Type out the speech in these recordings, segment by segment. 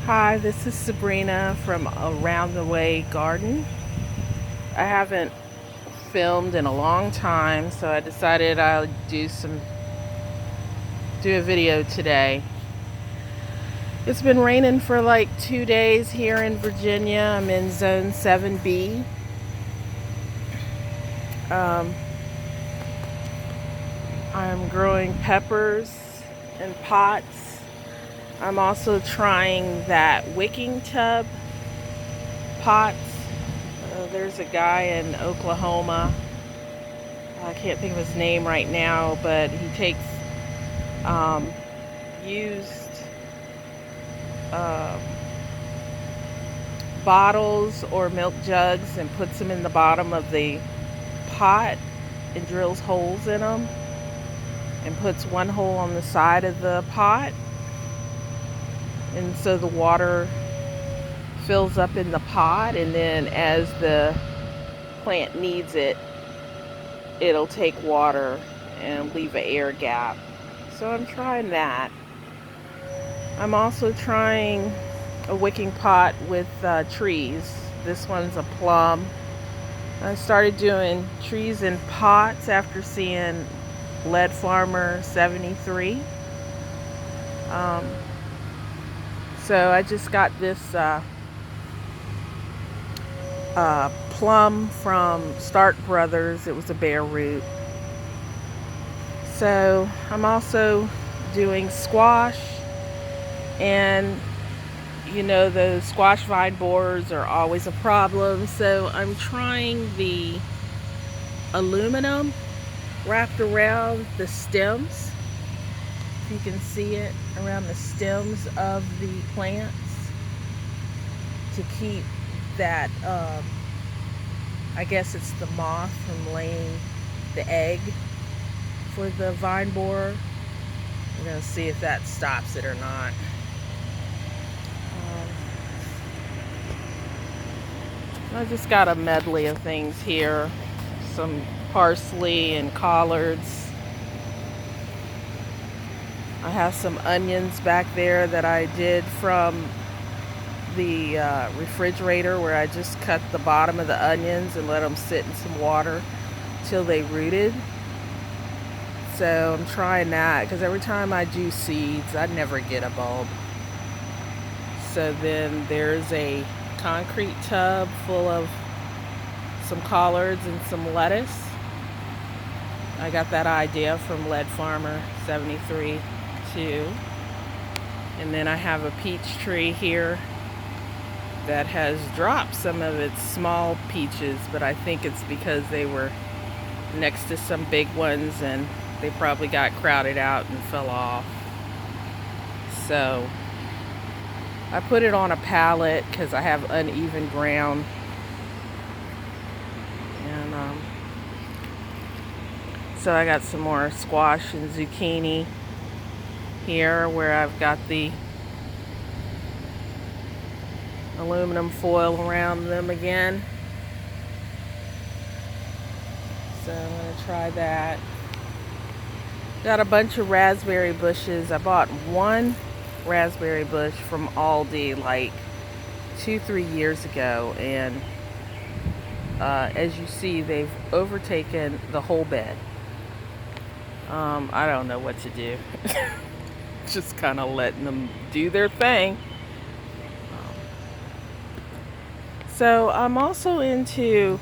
Hi, this is Sabrina from Around the Way Garden. I haven't filmed in a long time, so I decided I'll do a video today. It's been raining for like 2 days here in Virginia. I'm in zone 7B. Um, I'm growing peppers in pots. I'm also trying that wicking tub pots. There's a guy in Oklahoma. I can't think of his name right now, but he takes um, used um, bottles or milk jugs and puts them in the bottom of the pot and drills holes in them and puts one hole on the side of the pot, and so the water fills up in the pot, and then as the plant needs it, it'll take water and leave an air gap. So I'm trying that. I'm also trying a wicking pot with trees. This one's a plum. I started doing trees in pots after seeing Lead Farmer 73. So I just got this plum from Stark Brothers. It was a bare root. So I'm also doing squash, and those squash vine borers are always a problem. So I'm trying the aluminum wrapped around the stems. If you can see it, around the stems of the plants to keep that, I guess it's the moth from laying the egg for the vine borer. We're going to see if that stops it or not. I just got a medley of things here. Some parsley and collards. I have some onions back there that I did from the refrigerator, where I just cut the bottom of the onions and let them sit in some water till they rooted. So I'm trying that, because every time I do seeds, I never get a bulb. So then there's a concrete tub full of some collards and some lettuce. I got that idea from Lead Farmer 73 too. And then I have a peach tree here that has dropped some of its small peaches, but I think it's because they were next to some big ones and they probably got crowded out and fell off. So I put it on a pallet because I have uneven ground. And so I got some more squash and zucchini here, where I've got the aluminum foil around them again. So I'm going to try that. Got a bunch of raspberry bushes. I bought one raspberry bush from Aldi like 2-3 years ago, and as you see, they've overtaken the whole bed. I don't know what to do. Just kind of letting them do their thing. So I'm also into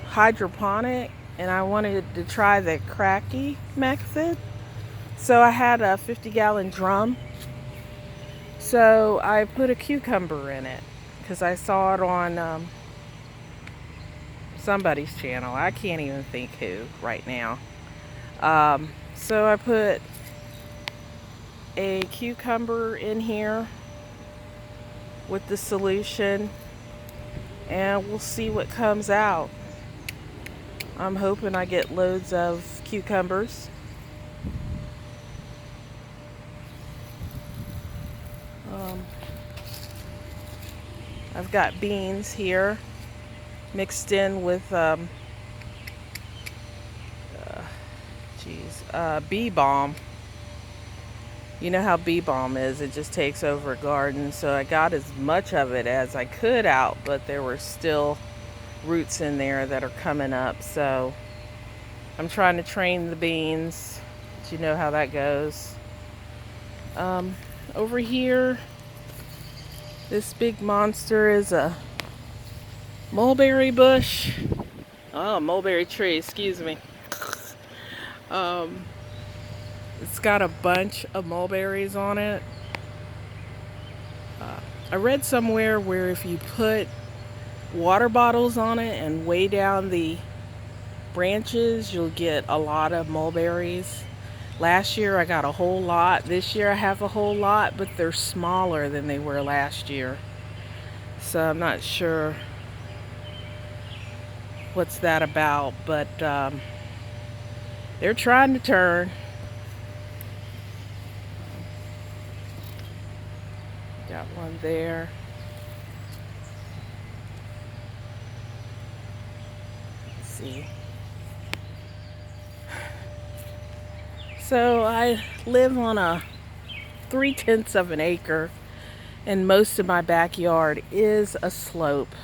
hydroponic, and I wanted to try the cracky method. So I had a 50-gallon drum. So I put a cucumber in it because I saw it on somebody's channel. I can't even think who right now. So I put a cucumber in here with the solution, and we'll see what comes out. I'm hoping I get loads of cucumbers. I've got beans here mixed in with bee balm. You know how bee balm is, it just takes over a garden. So I got as much of it as I could out, but there were still roots in there that are coming up. So I'm trying to train the beans. But you know how that goes. Um, Over here, this big monster is a mulberry bush. Oh, mulberry tree, excuse me. Um, it's got a bunch of mulberries on it. I read somewhere where if you put water bottles on it and weigh down the branches, you'll get a lot of mulberries. Last year I got a whole lot. This year I have a whole lot, but they're smaller than they were last year. So I'm not sure what's that about, but they're trying to turn. Got one there. Let's see. So I live on a 3/10 of an acre, and most of my backyard is a slope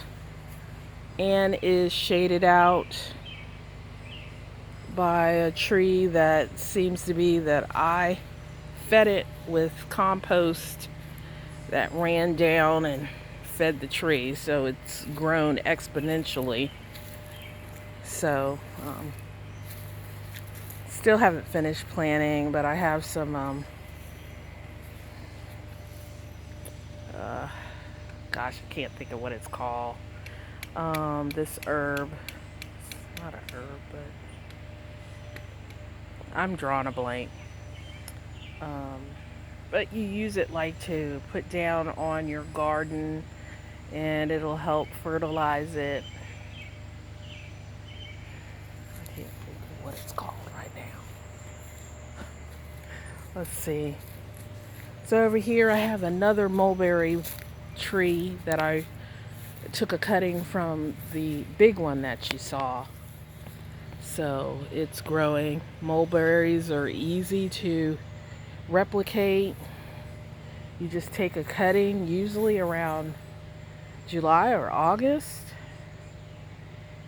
and is shaded out by a tree that seems to be that I fed it with compost that ran down and fed the tree, so it's grown exponentially. So still haven't finished planting, but I have some gosh, I can't think of what it's called. This herb, it's not a herb, but I'm drawing a blank. Um, but you use it like to put down on your garden, and it'll help fertilize it. I can't think of what it's called right now. Let's see. So over here I have another mulberry tree that I took a cutting from the big one that you saw. So it's growing. Mulberries are easy to replicate. You just take a cutting, usually around July or August,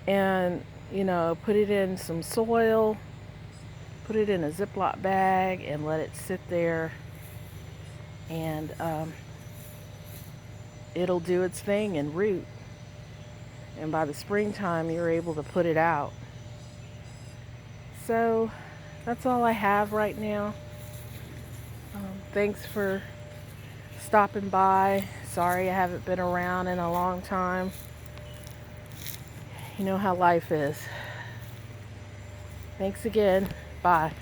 and put it in some soil, put it in a Ziploc bag, and let it sit there, and it'll do its thing and root. And by the springtime, you're able to put it out. So that's all I have right now. Thanks for stopping by. Sorry I haven't been around in a long time. You know how life is. Thanks again. Bye.